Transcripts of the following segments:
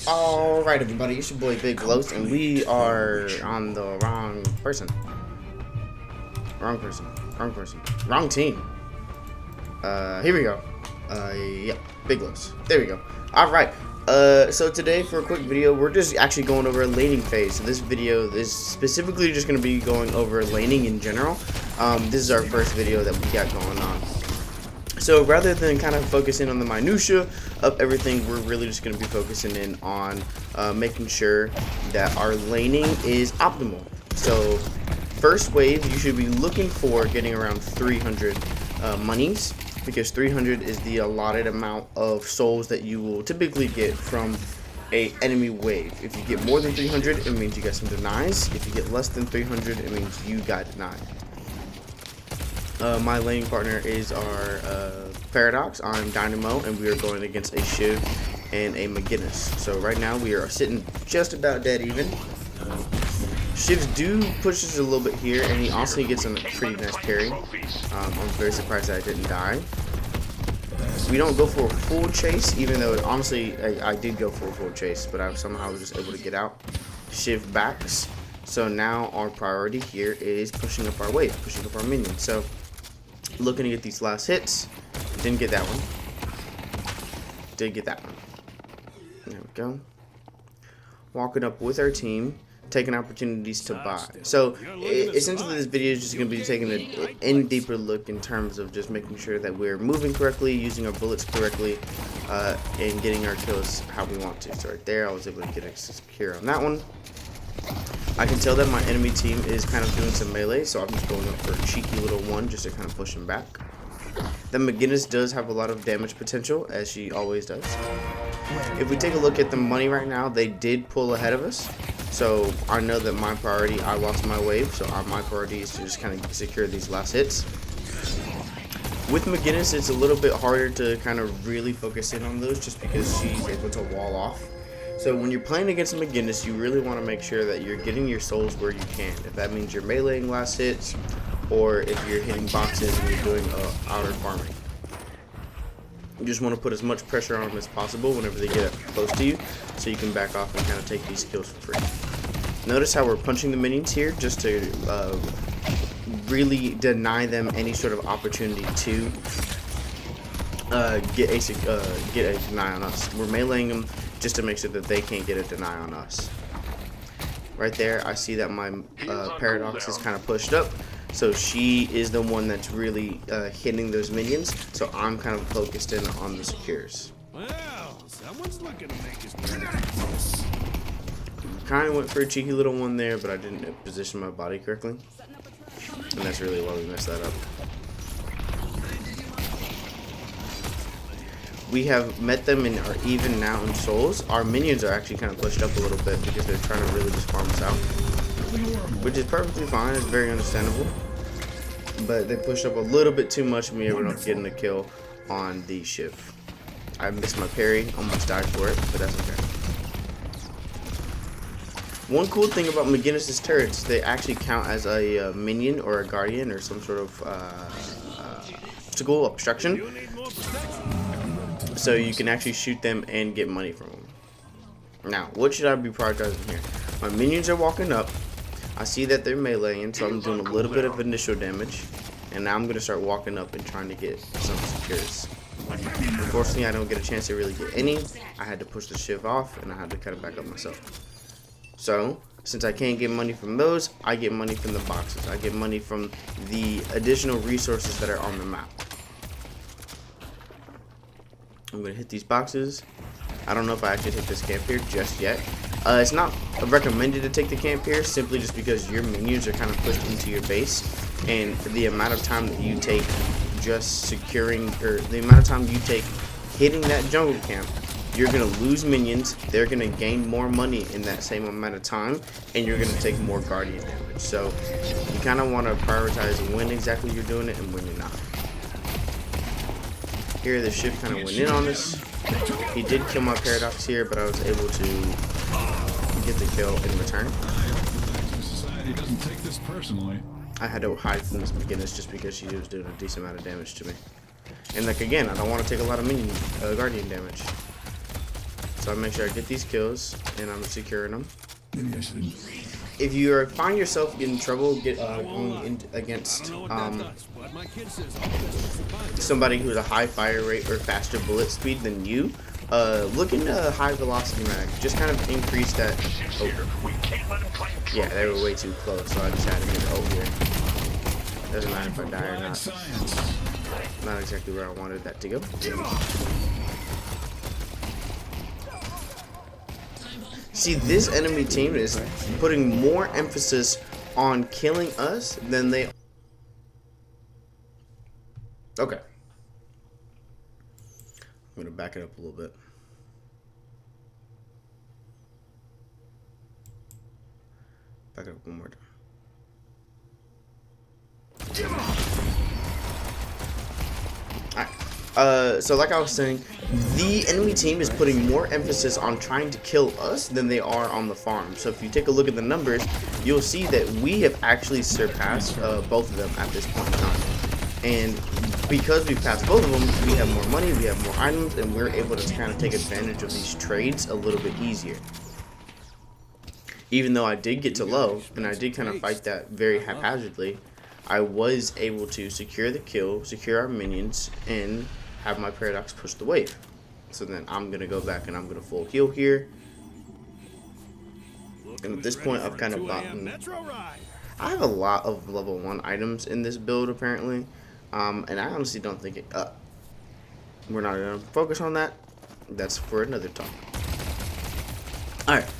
Alright everybody, it's your boy Big Los, and we are on the wrong person. Wrong team. Here we go. Yeah, Big Los. There we go. Alright, so today for a quick video, we're just actually going over a laning phase. So this video is specifically just going to be going over laning in general. This is our first video that we got going on. So rather than kind of focusing on the minutia of everything, we're really just going to be focusing in on making sure that our laning is optimal. So first wave, you should be looking for getting around 300 monies, because 300 is the allotted amount of souls that you will typically get from a enemy wave. If you get more than 300, it means you got some denies. If you get less than 300, it means you got denied. My laning partner is our Paradox. I'm Dynamo, and we are going against a Shiv and a McGinnis. So right now we are sitting just about dead even. Shivs do push us a little bit here, and he also gets a pretty nice parry. I'm very surprised that I didn't die. We don't go for a full chase, even though honestly I did go for a full chase, but I somehow was just able to get out. Shiv backs. So now our priority here is pushing up our wave, pushing up our minions. So looking to get these last hits. Didn't get that one. Did get that one. There we go. Walking up with our team, taking opportunities to buy. So essentially this video is just going to be taking an in deeper look in terms of just making sure that we're moving correctly, using our bullets correctly, and getting our kills how we want to. So right there, I was able to get a secure on that one. I can tell that my enemy team is kind of doing some melee, so I'm just going up for a cheeky little one just to kind of push him back. The McGinnis does have a lot of damage potential, as she always does. If we take a look at the money right now, they did pull ahead of us. So I know that my priority, I lost my wave, so my priority is to just kind of secure these last hits. With McGinnis, it's a little bit harder to kind of really focus in on those just because she's able to wall off. So when you're playing against McGinnis, you really want to make sure that you're getting your souls where you can. If that means you're meleeing last hits, or if you're hitting boxes and you're doing outer farming. You just want to put as much pressure on them as possible whenever they get close to you, so you can back off and kind of take these kills for free. Notice how we're punching the minions here just to really deny them any sort of opportunity to get a deny on us. We're meleeing them just to make sure that they can't get a deny on us. Right there, I see that my Paradox is kind of pushed up, so she is the one that's really hitting those minions, so I'm kind of focused in on the secures. Well, someone's looking to make his close. Kind of went for a cheeky little one there, but I didn't position my body correctly, and that's really why we messed that up. We have met them and are even now in souls. Our minions are actually kind of pushed up a little bit because they're trying to really just farm us out, which is perfectly fine. It's very understandable, but they pushed up a little bit too much, and we ended up getting a kill on the Shiv. I missed my parry, almost died for it, but that's okay. One cool thing about McGinnis' turrets, they actually count as a minion or a guardian or some sort of obstacle, obstruction. So you can actually shoot them and get money from them. Now, what should I be prioritizing here? My minions are walking up. I see that they're meleeing, so I'm doing a little bit of initial damage. And now I'm going to start walking up and trying to get some secures. Unfortunately, I don't get a chance to really get any. I had to push the Shiv off, and I had to kind of back up myself. So, since I can't get money from those, I get money from the boxes. I get money from the additional resources that are on the map. I'm going to hit these boxes. I don't know if I actually hit this camp here just yet. It's not recommended to take the camp here simply just because your minions are kind of pushed into your base. And the amount of time that you take just securing, or the amount of time you take hitting that jungle camp, you're going to lose minions. They're going to gain more money in that same amount of time. And you're going to take more guardian damage. So you kind of want to prioritize when exactly you're doing it and when you're not. Here, the Shiv kind of went in on us. He did kill my Paradox here, but I was able to get the kill in return. Society doesn't take this personally. I had to hide from this McGinnis just because she was doing a decent amount of damage to me. And like again, I don't want to take a lot of minion guardian damage. So So I make sure I get these kills, and I'm securing them. Maybe I shouldn't. If you find yourself in trouble going against somebody who's a high fire rate or faster bullet speed than you, look into high velocity mag. Just kind of increase that. Oh. Yeah, they were way too close, so I just had to get it over here. Doesn't matter if I die or not. Not exactly where I wanted that to go. See, this enemy team is putting more emphasis on killing us than they... Okay. I'm gonna back it up a little bit. Back it up one more time. Alright. So like I was saying, the enemy team is putting more emphasis on trying to kill us than they are on the farm. So if you take a look at the numbers, you'll see that we have actually surpassed both of them at this point in time. And because we've passed both of them, we have more money, we have more items, and we're able to kind of take advantage of these trades a little bit easier. Even though I did get to low, and I did kind of fight that very haphazardly, I was able to secure the kill, secure our minions, and have my Paradox push the wave. So then I'm going to go back and I'm going to full heal here. And at this point I've kind of gotten... I have a lot of level 1 items in this build apparently. And I honestly don't think it... we're not going to focus on that. That's for another time. Alright.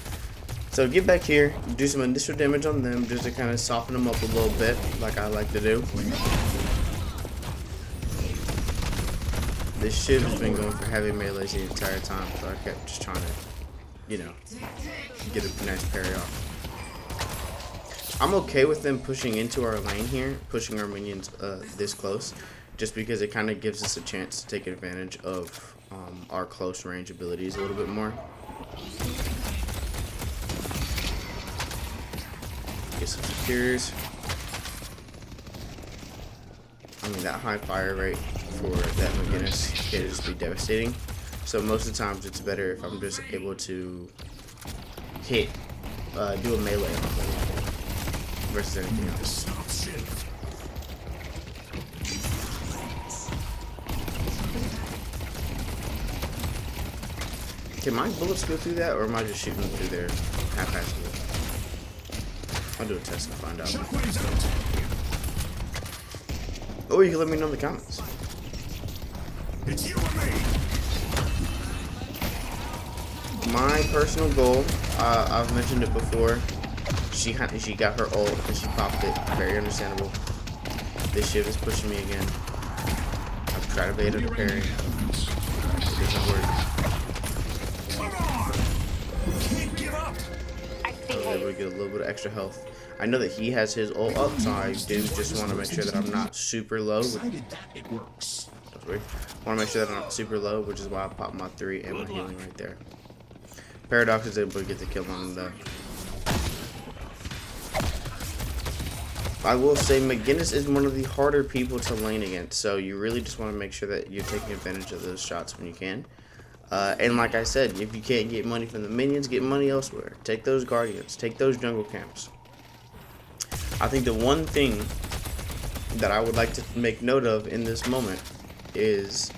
So get back here, do some initial damage on them just to kind of soften them up a little bit, like I like to do. This shit has been going for heavy melees the entire time, so I kept just trying to, you know, get a nice parry off. I'm okay with them pushing into our lane here, pushing our minions this close, just because it kind of gives us a chance to take advantage of our close range abilities a little bit more. Get some secures. I mean, that high fire rate for that McGinnis can just be devastating. So most of the times it's better if I'm just able to hit, do a melee on them versus anything else. Can my bullets go through that, or am I just shooting through there haphazardly? I'll do a test and find out. Or you can let me know in the comments. It's you and me. My personal goal, I've mentioned it before. She got her ult and she popped it. Very understandable. This shit is pushing me again. I've tried to bait her to parry. It doesn't work. I was able to get a little bit of extra health. I know that he has his ult up, so I do just want to make sure that I'm not super low. That's weird. I want to make sure that I'm not super low, which is why I popped my 3 and my healing right there. Paradox is able to get the kill on him though. I will say McGinnis is one of the harder people to lane against, so you really just want to make sure that you're taking advantage of those shots when you can. And like I said, if you can't get money from the minions, get money elsewhere. Take those guardians, take those jungle camps. I think the one thing that I would like to make note of in this moment is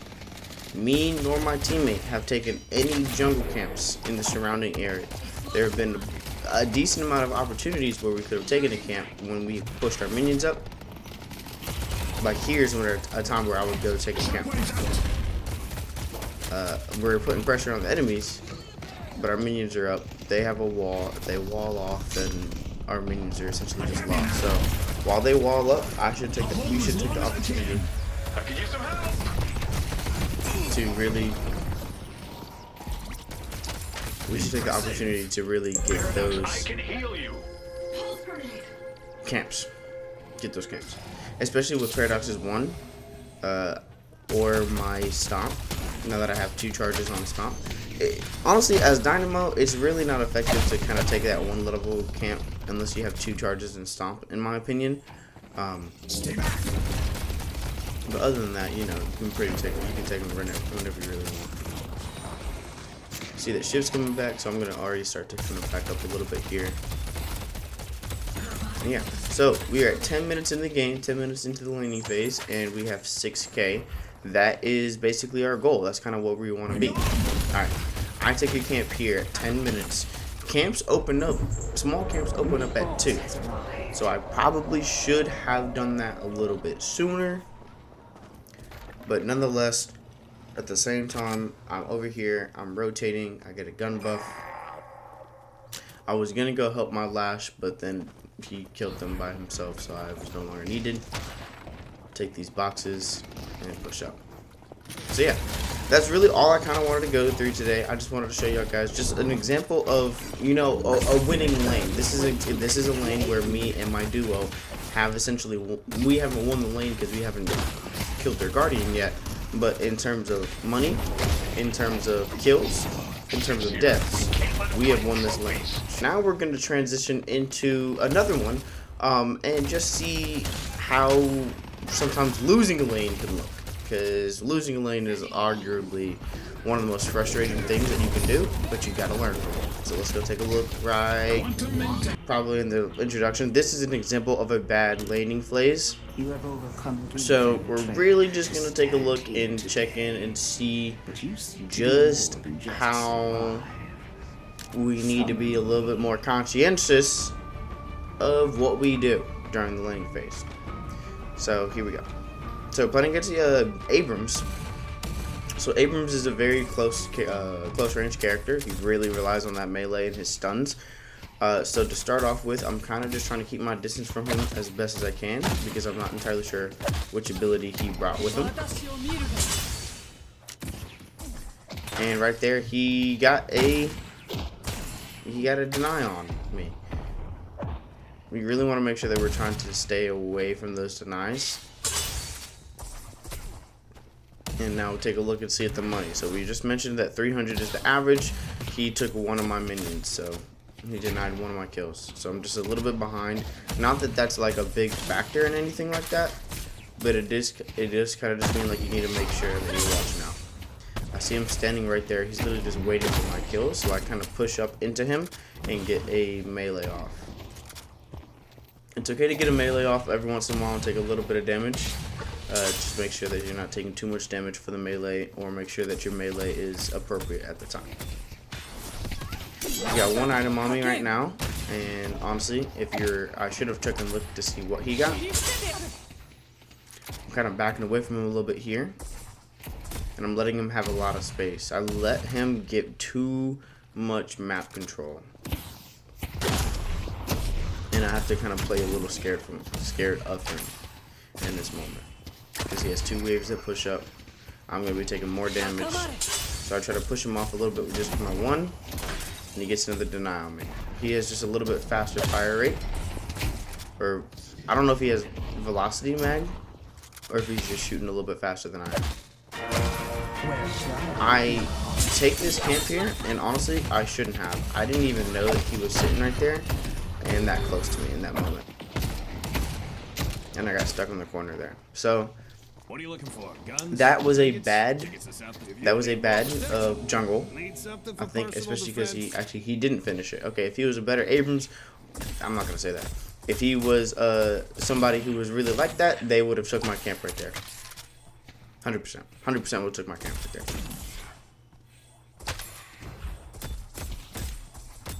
me nor my teammate have taken any jungle camps in the surrounding area. There have been a decent amount of opportunities where we could have taken a camp when we pushed our minions up. Like here's when a time where I would go take a camp. We're putting pressure on the enemies, but our minions are up. They have a wall. If they wall off, then our minions are essentially just lost. So while they wall up, we should take the opportunity to really. We should take the opportunity to really get those camps. Get those camps, especially with Paradox's 1 or my stomp. Now that I have 2 charges on stomp. Honestly, as Dynamo, it's really not effective to kind of take that 1 level camp unless you have 2 charges in stomp, in my opinion. But other than that, you know, you can take them whenever you really want. See that Shiv's coming back, so I'm gonna already start to kind of back up a little bit here. Yeah, so we are at 10 minutes in the game, 10 minutes into the laning phase, and we have 6k. That is basically our goal. That's kind of what we want to be. Alright, I take a camp here at 10 minutes. Camps open up, small camps open up at 2. So I probably should have done that a little bit sooner. But nonetheless, at the same time, I'm over here, I'm rotating, I get a gun buff. I was going to go help my Lash, but then he killed them by himself, so I was no longer needed. Take these boxes and push up. So yeah, that's really all I kind of wanted to go through today. I just wanted to show you guys just an example of, you know, a winning lane. This is a lane where me and my duo have essentially, we haven't won the lane because we haven't killed their Guardian yet, but in terms of money, in terms of kills, in terms of deaths, we have won this lane. Now we're going to transition into another one, and just see how sometimes losing a lane can look. Because losing a lane is arguably one of the most frustrating things that you can do, but you gotta learn from it. So let's go take a look right probably in the introduction. This is an example of a bad laning phase. So we're really just gonna take a look and check in and see just how we need to be a little bit more conscientious of what we do during the laning phase. So here we go. So playing against Abrams. So Abrams is a very close range character. He really relies on that melee and his stuns. So to start off with, I'm kind of just trying to keep my distance from him as best as I can, because I'm not entirely sure which ability he brought with him. And right there, he got a deny on me. We really want to make sure that we're trying to stay away from those denies. And now we'll take a look and see at the money. So we just mentioned that 300 is the average. He took one of my minions, so he denied one of my kills. So I'm just a little bit behind. Not that that's like a big factor in anything like that, but it is kind of just mean like you need to make sure that you're watching out. I see him standing right there. He's literally just waiting for my kills, so I kind of push up into him and get a melee off. It's okay to get a melee off every once in a while and take a little bit of damage. Just make sure that you're not taking too much damage for the melee, or make sure that your melee is appropriate at the time. I got one item on me right now, and honestly, I should have checked and looked to see what he got. I'm kind of backing away from him a little bit here, and I'm letting him have a lot of space. I let him get too much map control, and I have to kind of play a little scared of him in this moment. Because he has 2 waves that push up. I'm going to be taking more damage. So I try to push him off a little bit with just my 1. And he gets another deny on me. He has just a little bit faster fire rate. Or, I don't know if he has velocity mag, or if he's just shooting a little bit faster than I am. I take this camp here, and honestly, I shouldn't have. I didn't even know that he was sitting right there and that close to me in that moment. And I got stuck in the corner there. So what are you looking for? Guns? that was a bad jungle. Need something for I think, personal especially because defense? he didn't finish it. Okay, if he was a better Abrams, I'm not gonna say that. If he was somebody who was really like that, they would have took my camp right there. 100%. 100% would have took my camp right there.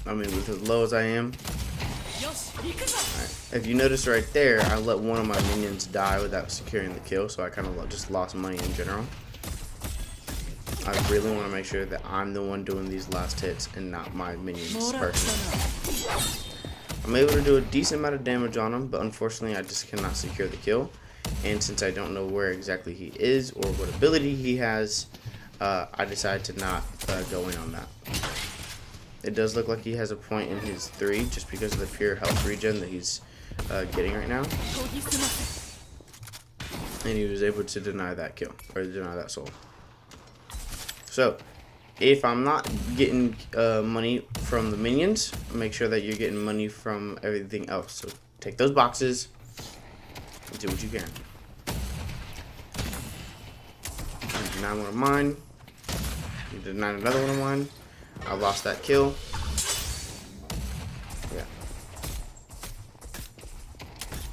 I mean, with as low as I am. Alright. If you notice right there, I let one of my minions die without securing the kill, so I kind of just lost money in general. I really want to make sure that I'm the one doing these last hits and not my minions personally. I'm able to do a decent amount of damage on him, but unfortunately I just cannot secure the kill. And since I don't know where exactly he is or what ability he has, I decided to not go in on that. It does look like he has a point in his 3 just because of the pure health regen that he's getting right now. And he was able to deny that kill, or deny that soul. So, if I'm not getting money from the minions, make sure that you're getting money from everything else. So, take those boxes and do what you can. You deny one of mine. You deny another one of mine. I lost that kill. Yeah.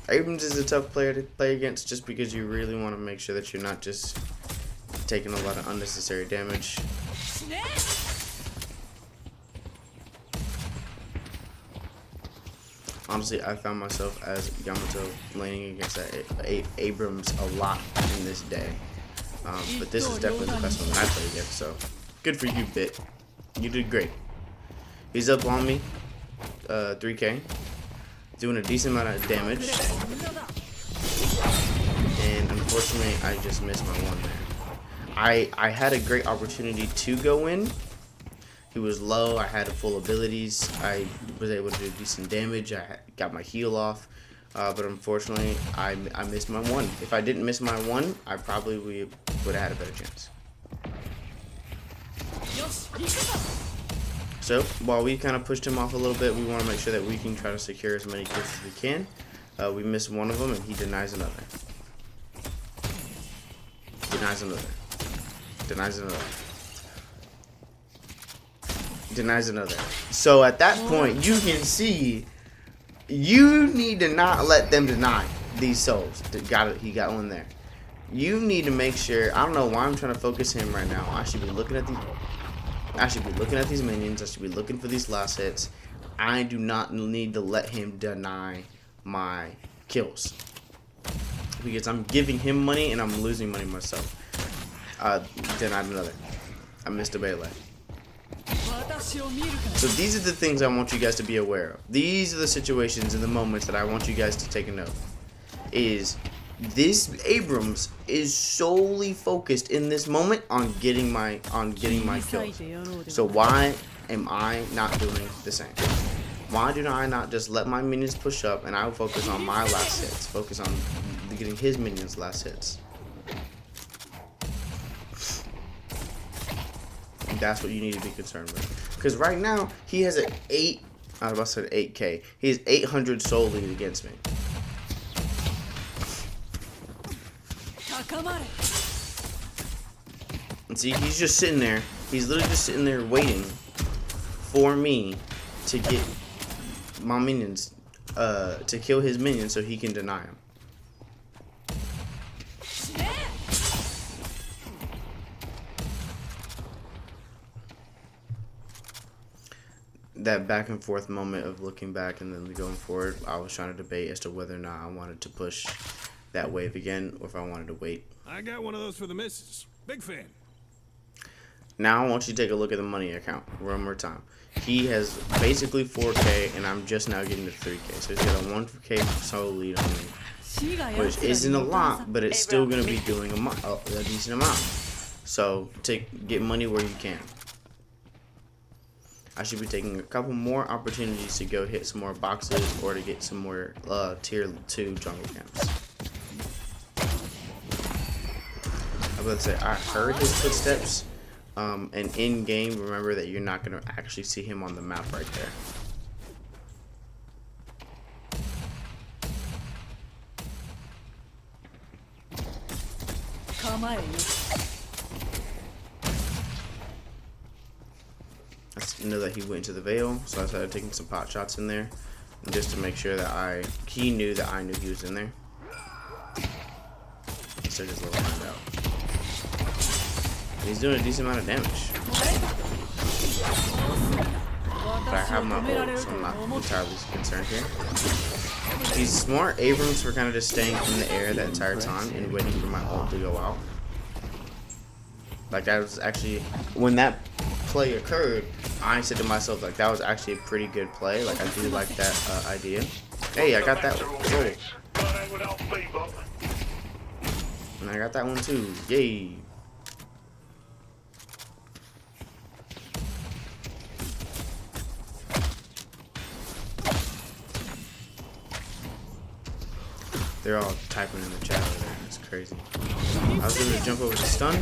Abrams is a tough player to play against just because you really want to make sure that you're not just taking a lot of unnecessary damage. Honestly, I found myself as Yamato laning against that Abrams a lot in this day. But this is definitely the best one that I played against, so good for you, Bit. You did great. He's up on me, 3k, doing a decent amount of damage, and unfortunately, I just missed my one there. I had a great opportunity to go in. He was low. I had full abilities. I was able to do decent damage. I got my heal off, but unfortunately, I missed my one. If I didn't miss my one, I probably would have had a better chance. So while we kind of pushed him off a little bit, we want to make sure that we can try to secure as many kills as we can. We missed one of them, and he denies another. Denies another. Denies another. Denies another. So at that point, you can see you need to not let them deny these souls. He got one there. You need to make sure. I don't know why I'm trying to focus him right now. I should be looking at these. I should be looking at these minions. I should be looking for these last hits. I do not need to let him deny my kills because I'm giving him money and I'm losing money myself. Denied another. I missed a melee. So these are the things I want you guys to be aware of. These are the situations and the moments that I want you guys to take a note. Is this Abrams is solely focused in this moment on getting my kills. So why am I not doing the same? Why do I not just let my minions push up and I will focus on my last hits? Focus on getting his minions last hits. That's what you need to be concerned with. Because right now, he has an 8, I was about to say 8k. He has 800 soul lead against me. And see, he's just sitting there. He's literally just sitting there waiting for me to get my minions, to kill his minions so he can deny him. That back and forth moment of looking back and then going forward, I was trying to debate as to whether or not I wanted to push that wave again or if I wanted to wait. I got one of those for the missus. Big fan. Now I want you to take a look at the money account one more time. He has basically 4k and I'm just now getting to 3k. So he's got a 1k solo lead on me, which isn't a lot, but it's still going to be doing a decent amount. So get money where you can. I should be taking a couple more opportunities to go hit some more boxes or to get some more tier 2 jungle camps. I was about to say, I heard his footsteps, and in game, remember that you're not going to actually see him on the map right there. I know that he went into the Veil, so I started taking some pot shots in there, just to make sure that he knew that I knew he was in there. So just let him find out. He's doing a decent amount of damage. But I have my ult, so I'm not entirely concerned here. He's smart. Abrams for kind of just staying in the air that entire time and waiting for my ult to go out. Like that was actually, when that play occurred, I said to myself, like, that was actually a pretty good play. Like, I do like that idea. Hey, I got that one. And I got that one too. Yay. They're all typing in the chat over there. It's crazy. I was able to jump over the stun,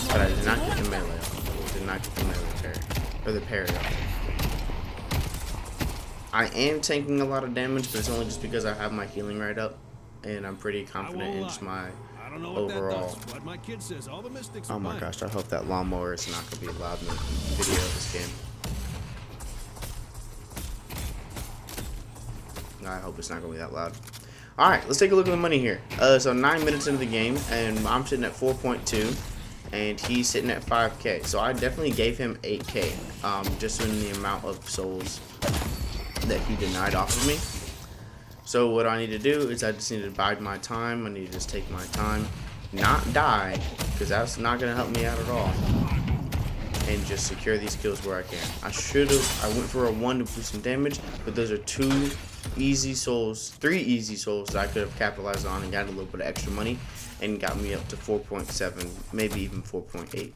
but I did not get the melee. Did not get the melee parry. Or the parry. I am taking a lot of damage, but it's only just because I have my healing right up. And I'm pretty confident in just my I don't know what overall. that does, but my kid says all the mystics Oh are my mine. gosh, I hope that lawnmower is not going to be loud in the video of this game. I hope it's not going to be that loud. Alright, let's take a look at the money here. So 9 minutes into the game, and I'm sitting at 4.2, and he's sitting at 5k. So I definitely gave him 8k, just in the amount of souls that he denied off of me. So what I need to do is I just need to bide my time. I need to just take my time, not die, because that's not going to help me out at all, and just secure these kills where I can. I went for a 1 to boost some damage, but those are 2 easy souls, 3 easy souls that I could have capitalized on and got a little bit of extra money and got me up to 4.7, maybe even 4.8.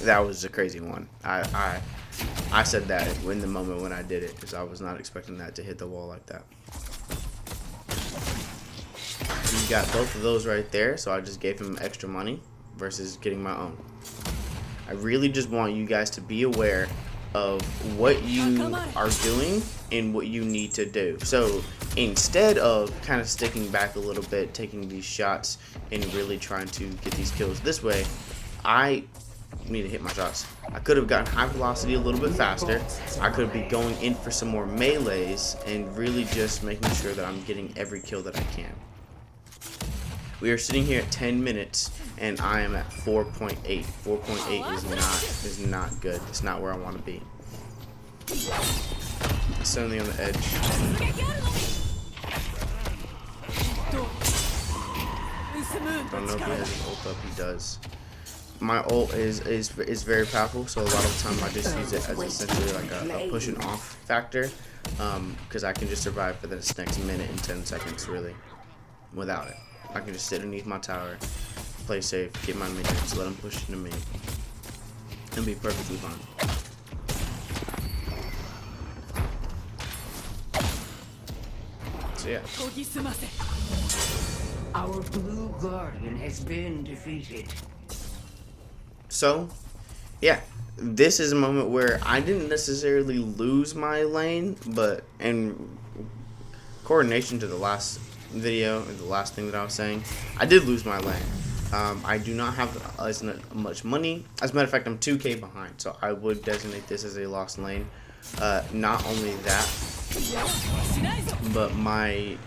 That was a crazy one. I said that in the moment when I did it, because I was not expecting that to hit the wall like that. You got both of those right there, so I just gave him extra money versus getting my own. I really just want you guys to be aware of what you are doing and what you need to do. So instead of kind of sticking back a little bit, taking these shots and really trying to get these kills this way, I need to hit my shots. I could have gotten high velocity a little bit faster. I could be going in for some more melees and really just making sure that I'm getting every kill that I can. We are sitting here at 10 minutes and I am at 4.8. 4.8 is not good. It's not where I want to be. Certainly on the edge. Don't know if he has his ult up. He does. My ult is very powerful, so a lot of the time I just use it as essentially like a pushing off factor, because I can just survive for this next minute and 10 seconds really without it. I can just sit underneath my tower, play safe, get my minions, let them push into me, and be perfectly fine. So yeah. Our blue guardian has been defeated. So, yeah, this is a moment where I didn't necessarily lose my lane, but in coordination to the last video, or the last thing that I was saying, I did lose my lane. I do not have as much money. As a matter of fact, I'm 2k behind, so I would designate this as a lost lane. Not only that, but my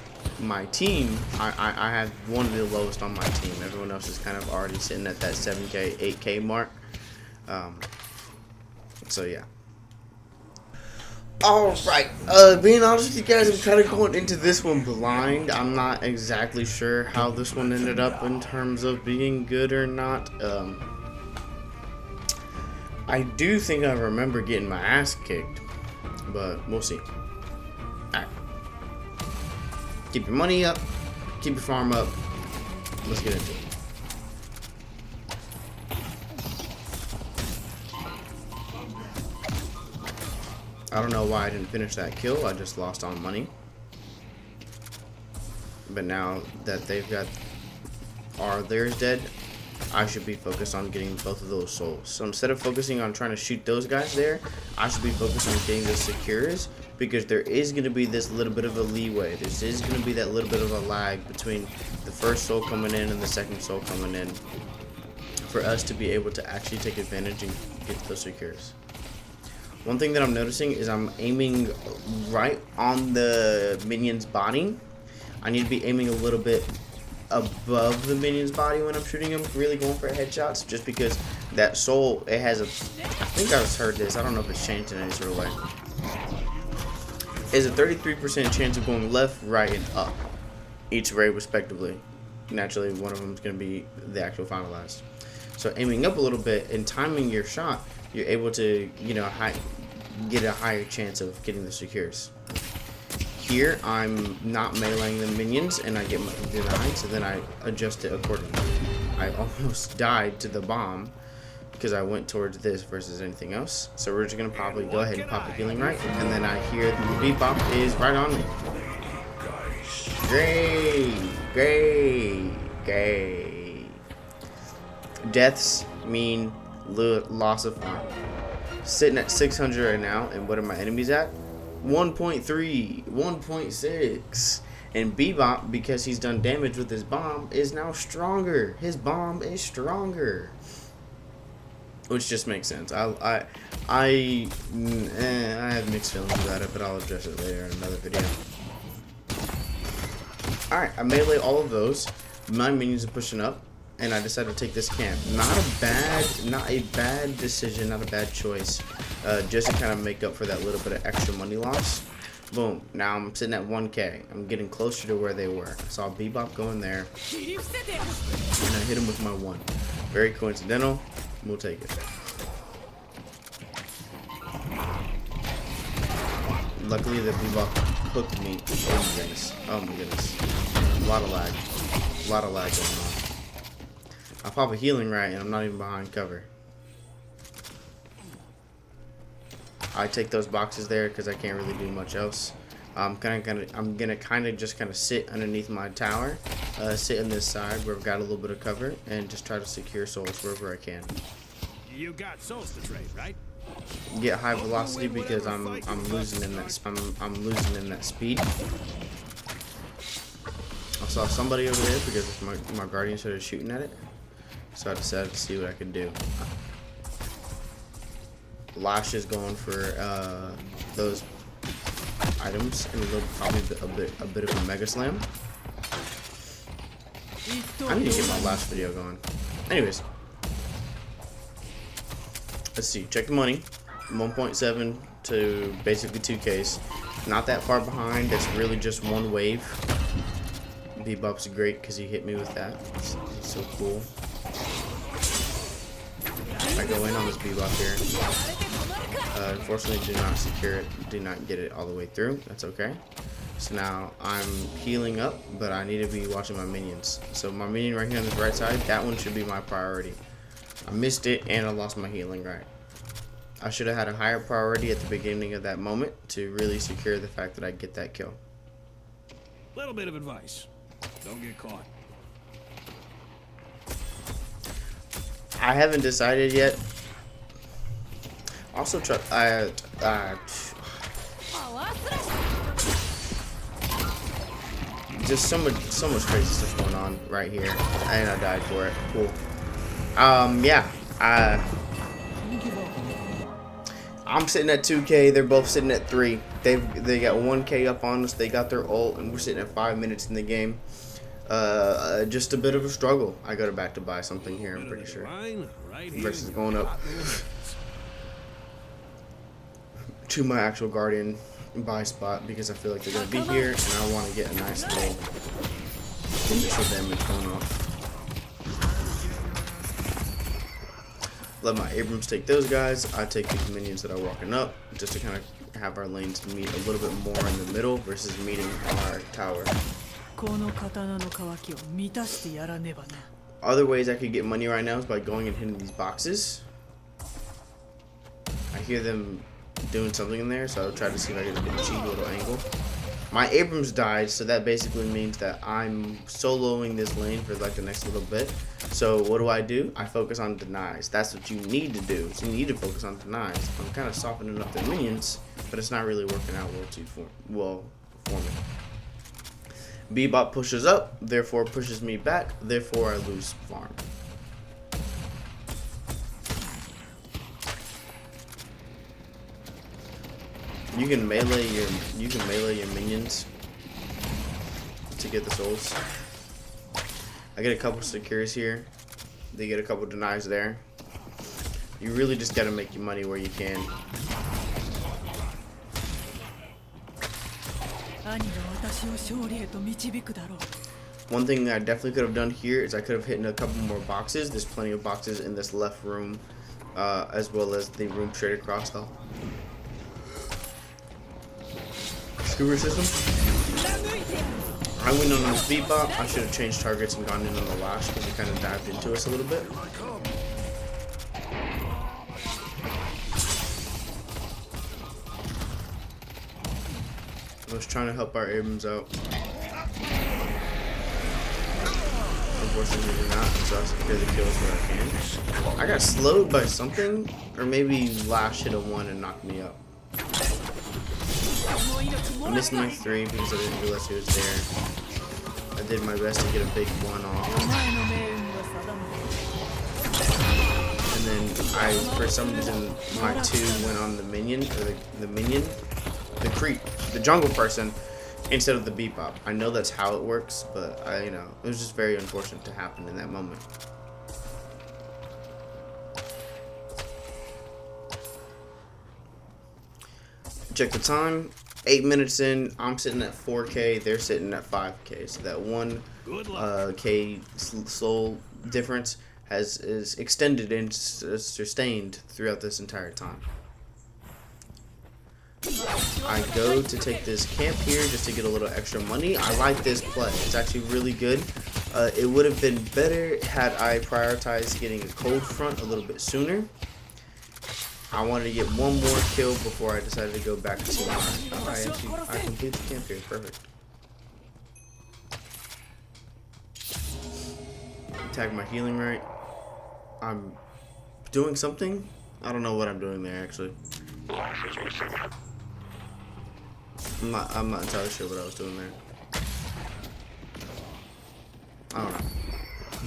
team, I have one of the lowest on my team. Everyone else is kind of already sitting at that 7k, 8k mark. So yeah. Alright, being honest with you guys, I'm kind of going into this one blind. I'm not exactly sure how this one ended up in terms of being good or not. I do think I remember getting my ass kicked, but we'll see. Alright. Keep your money up, keep your farm up. Let's get into it. I don't know why I didn't finish that kill. I just lost on money. But now that they've got theirs dead, I should be focused on getting both of those souls. So instead of focusing on trying to shoot those guys there, I should be focused on getting the secures, because there is going to be this little bit of a leeway. There is going to be that little bit of a lag between the first soul coming in and the second soul coming in for us to be able to actually take advantage and get those secures. One thing that I'm noticing is I'm aiming right on the minion's body. I need to be aiming a little bit above the minion's body when I'm shooting him, really going for headshots, just because that soul, it has a, I think I just heard this, I don't know if it's changed in any sort of way. It's a 33% chance of going left, right, and up, each ray respectively. Naturally, one of them is going to be the actual finalized. So aiming up a little bit and timing your shot, you're able to, you know, get a higher chance of getting the secures. Here, I'm not meleeing the minions, and I get denied, so then I adjust it accordingly. I almost died to the bomb because I went towards this versus anything else. So we're just going to probably go ahead and pop a healing right, and then I hear the bebop is right on me. Great, great, great. Deaths mean loss of farm. Sitting at 600 right now, and what are my enemies at? 1.3, 1.6. And Bebop, because he's done damage with his bomb, is now stronger. His bomb is stronger. Which just makes sense. I have mixed feelings about it, but I'll address it later in another video. Alright, I melee all of those. My minions are pushing up, and I decided to take this camp. Not a bad decision, not a bad choice. Just to kind of make up for that little bit of extra money loss. Boom. Now I'm sitting at 1K. I'm getting closer to where they were. I saw Bebop go in there, and I hit him with my 1. Very coincidental. We'll take it. Luckily, the Bebop hooked me. Oh my goodness. Oh my goodness. A lot of lag. A lot of lag going on. I pop a healing right, and I'm not even behind cover. I take those boxes there because I can't really do much else. I'm gonna kind of just sit underneath my tower, sit on this side where I've got a little bit of cover, and just try to secure souls wherever I can. You got souls to trade, right? Get high velocity because I'm losing in that I'm losing in that speed. I saw somebody over there because my guardian started shooting at it, so I decided to see what I could do. Lash is going for those items and probably a bit of a mega slam. I need to get my last video going. Anyways, let's see. Check the money. 1.7 to basically 2Ks. Not that far behind. That's really just one wave. Bebop's great because he hit me with that. It's so cool. I go in on this Bebop here. Unfortunately, do not secure it. Do not get it all the way through. That's okay. So now I'm healing up, but I need to be watching my minions. So my minion right here on this right side, that one should be my priority. I missed it and I lost my healing right. I should have had a higher priority at the beginning of that moment to really secure the fact that I get that kill. Little bit of advice. Don't get caught. I haven't decided yet. Also, just so much crazy stuff going on right here, and I died for it. Cool. Yeah. I'm sitting at 2K. They're both sitting at 3. They got 1K up on us. They got their ult, and we're sitting at 5 minutes in the game. Just a bit of a struggle. I got to back to buy something here. I'm pretty sure. Versus going up to my actual guardian buy spot because I feel like they're gonna be here, and I want to get a nice little initial damage going off. Let my Abrams take those guys. I take these minions that are walking up just to kind of have our lanes meet a little bit more in the middle versus meeting our tower. Other ways I could get money right now is by going and hitting these boxes. I hear them doing something in there, so I'll try to see if I can get a cheap little angle. My Abrams died, so that basically means that I'm soloing this lane for like the next little bit. So what do? I focus on denies. That's what you need to do. So you need to focus on denies. I'm kind of softening up the minions, but it's not really working out well for me. Bebop pushes up, therefore pushes me back, therefore I lose farm. You can melee your minions to get the souls. I get a couple secures here. They get a couple denies there. You really just gotta make your money where you can. One thing that I definitely could have done here is I could have hit in a couple more boxes. There's plenty of boxes in this left room, as well as the room straight across though. Skewer system. I went on this Bebop. I should have changed targets and gone in on the Lash because he kind of dived into us a little bit. I was trying to help our Abrams out. Unfortunately, did not, so I secure the kills where I can. I got slowed by something, or maybe Lash hit a 1 and knocked me up. I missed my 3 because I didn't realize he was there. I did my best to get a big 1 off. And then for some reason, my 2 went on the minion, or the creep, the jungle person, instead of the bebop. I know that's how it works, but it was just very unfortunate to happen in that moment. Check the time, 8 minutes in, I'm sitting at 4K, they're sitting at 5K, so that 1K soul difference is extended and sustained throughout this entire time. I go to take this camp here just to get a little extra money. I like this play, it's actually really good. It would have been better had I prioritized getting a cold front a little bit sooner. I wanted to get 1 more kill before I decided to go back to C9. Oh, I complete the camp here. Perfect. Tag my healing right. I'm doing something. I don't know what I'm doing there actually. I'm not entirely sure what I was doing there. I don't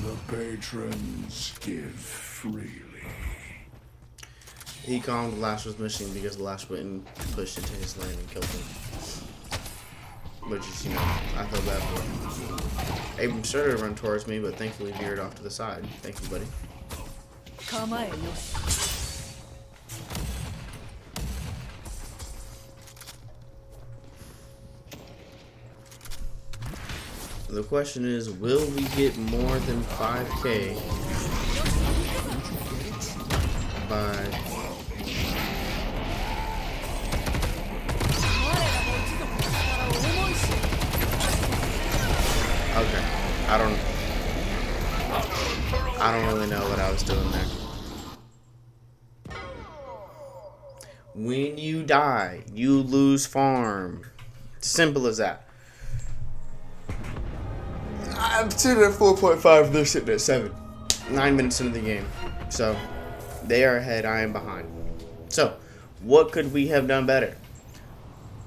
know. The patrons give freely. He calmed, Lash was missing because Lash went and pushed into his lane and killed him. Which is, I feel bad for him. Abram started to run towards me, but thankfully veered off to the side. Thank you, buddy. The question is, will we get more than 5K by... Okay, I don't really know what I was doing there. When you die, you lose farm. Simple as that. I'm sitting at 4.5, they're sitting at 7. 9 minutes into the game. So, they are ahead, I am behind. So, what could we have done better?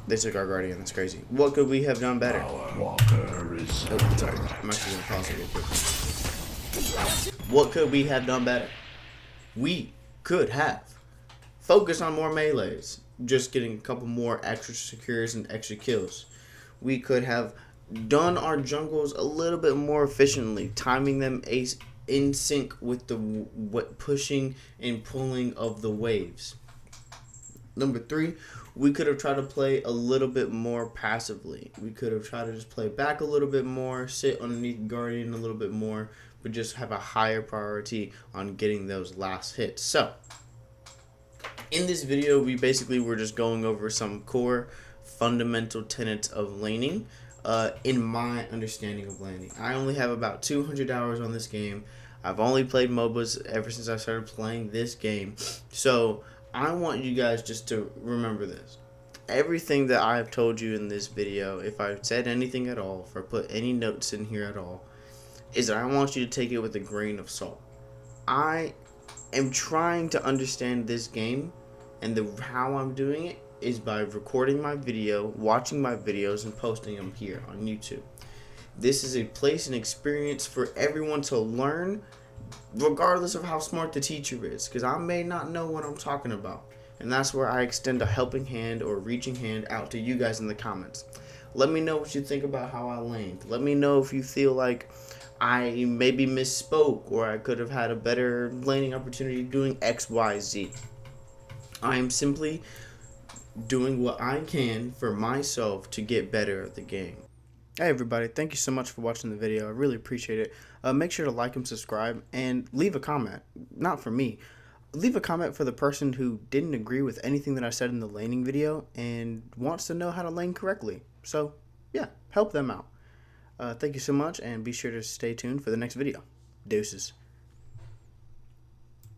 They took our guardian, that's crazy. What could we have done better? Walker is Sorry. I'm actually going to pause it real quick. What could we have done better? We could have focused on more melees, just getting a couple more extra secures and extra kills. We could have done our jungles a little bit more efficiently, timing them in sync with the pushing and pulling of the waves. Number 3, we could have tried to play a little bit more passively. We could have tried to just play back a little bit more, sit underneath Guardian a little bit more, but just have a higher priority on getting those last hits. So, in this video, we basically were just going over some core fundamental tenets of laning. In my understanding of laning, I only have about 200 hours on this game. I've only played MOBAs ever since I started playing this game. So, I want you guys just to remember this. Everything that I have told you in this video, if I've said anything at all, if I put any notes in here at all, is that I want you to take it with a grain of salt. I am trying to understand this game, and how I'm doing it is by recording my video, watching my videos, and posting them here on YouTube. This is a place and experience for everyone to learn, regardless of how smart the teacher is, because I may not know what I'm talking about, and that's where I extend a helping hand or reaching hand out to you guys in the comments. Let me know what you think about how I laned. Let me know if you feel like I maybe misspoke or I could have had a better laning opportunity doing X, Y, Z. I am simply doing what I can for myself to get better at the game. Hey everybody, thank you so much for watching the video. I really appreciate it. Make sure to like and subscribe and leave a comment. Not for me. Leave a comment for the person who didn't agree with anything that I said in the laning video and wants to know how to lane correctly. So, yeah, help them out. Thank you so much, and be sure to stay tuned for the next video. Deuces.